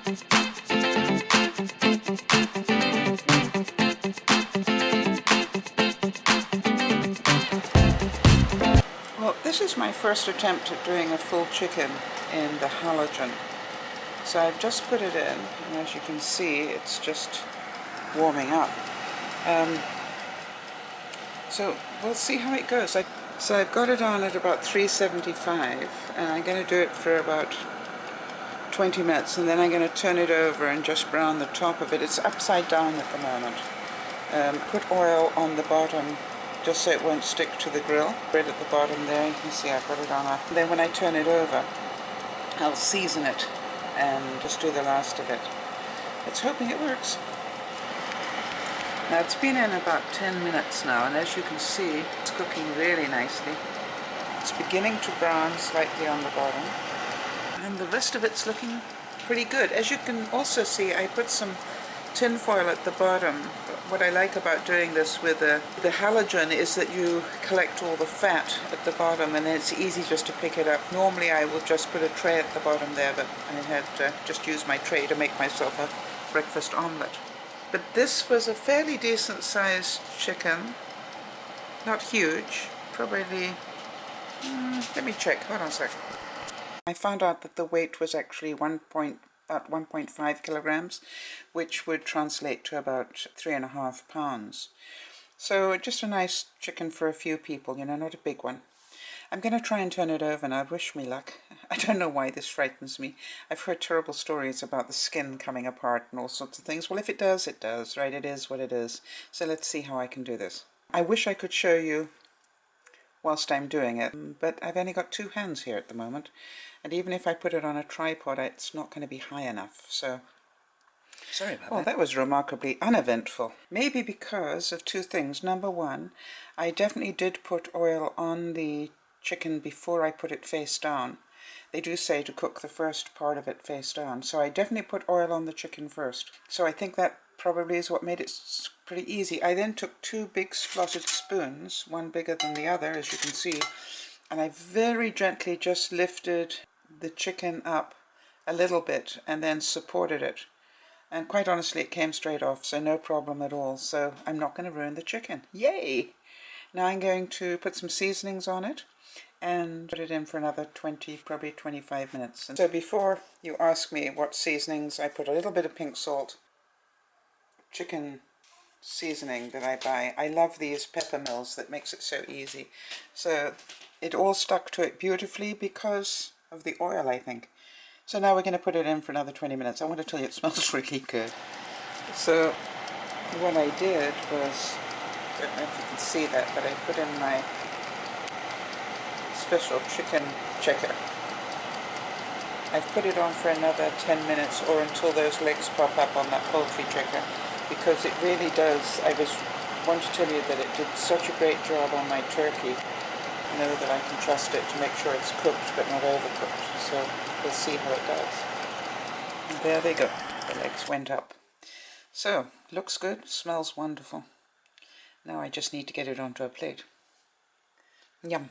Well, this is my first attempt at doing a full chicken in the halogen. So I've just put it in, and as you can see, it's just warming up. So we'll see how it goes. So I've got it on at about 375, and I'm going to do it for about 20 minutes, and then I'm going to turn it over and just brown the top of it. It's upside down at the moment. Put oil on the bottom just so it won't stick to the grill. Right at the bottom there, you can see I've got it on. Then when I turn it over, I'll season it and just do the last of it. Let's hoping it works. Now it's been in about 10 minutes now, and as you can see, it's cooking really nicely. It's beginning to brown slightly on the bottom, and the rest of it's looking pretty good. As you can also see, I put some tin foil at the bottom. What I like about doing this with the halogen is that you collect all the fat at the bottom, and it's easy just to pick it up. Normally I would just put a tray at the bottom there, but I had just used my tray to make myself a breakfast omelette. But this was a fairly decent sized chicken, not huge, probably, let me check, hold on a sec. I found out that the weight was actually about 1.5 kilograms, which would translate to about 3.5 pounds. So just a nice chicken for a few people, you know, not a big one. I'm going to try and turn it over now. Wish me luck. I don't know why this frightens me. I've heard terrible stories about the skin coming apart and all sorts of things. Well, if it does, it does, right? It is what it is. So let's see how I can do this. I wish I could show you whilst I'm doing it, but I've only got two hands here at the moment. And even if I put it on a tripod, it's not going to be high enough. So sorry about that. Well, that was remarkably uneventful. Maybe because of two things. Number one, I definitely did put oil on the chicken before I put it face down. They do say to cook the first part of it face down, so I definitely put oil on the chicken first. So I think that probably is what made it pretty easy. I then took two big slotted spoons, one bigger than the other, as you can see, and I very gently just lifted the chicken up a little bit and then supported it. And quite honestly, it came straight off, so no problem at all. So I'm not going to ruin the chicken. Yay! Now I'm going to put some seasonings on it and put it in for another 20, probably 25 minutes. And so before you ask me what seasonings, I put a little bit of pink salt, chicken seasoning that I buy. I love these pepper mills, that makes it so easy. So it all stuck to it beautifully because of the oil, I think. So now we're going to put it in for another 20 minutes. I want to tell you, it smells really good. So what I did was, I don't know if you can see that, but I put in my special chicken checker. I've put it on for another 10 minutes or until those legs pop up on that poultry checker, because it really does. I want to tell you that it did such a great job on my turkey. I know that I can trust it to make sure it's cooked but not overcooked. So we'll see how it does. And there they go. The legs went up. So, looks good, smells wonderful. Now I just need to get it onto a plate. Yum.